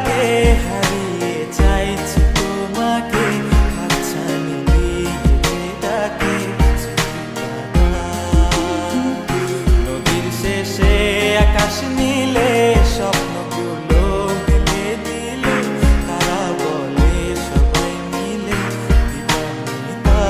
লাগে হারিয়ে চাইছি তোমাকে হাতছানি দিয়ে ডাকে নদীর শেষে আকাশ নীলে স্বপ্নগুলো মিলে দিলে তারা বলে সবাই মিলে দিবানিতা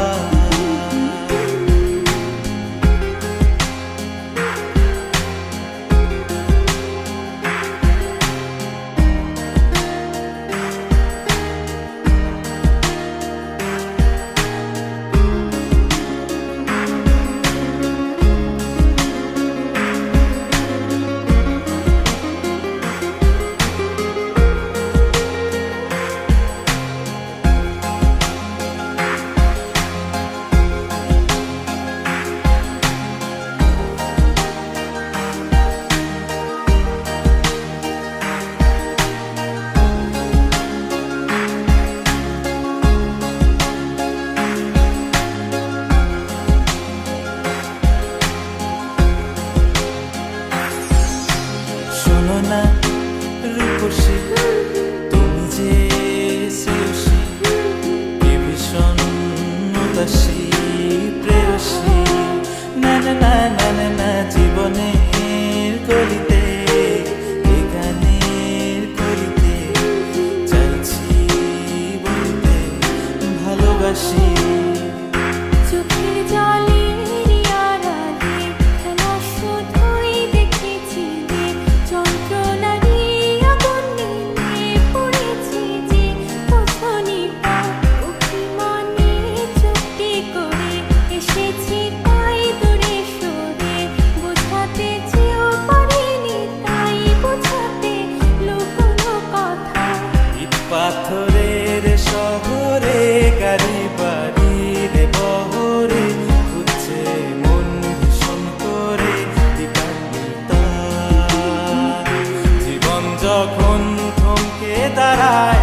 না রূপসী তুমি যে শ্রেয়সী কি ভীষণ উদাসী প্রেয়সী না না না না না না জীবনের কলিতে এ গানের কলিতে চাইছি বলতে ভালোবাসি চোখের জলে পাথরের শহরে গাড়ি বাড়ির বহরে খুঁজছে মন ভীষণ করে দিবানিতা জীবন যখন থমকে দাঁড়ায়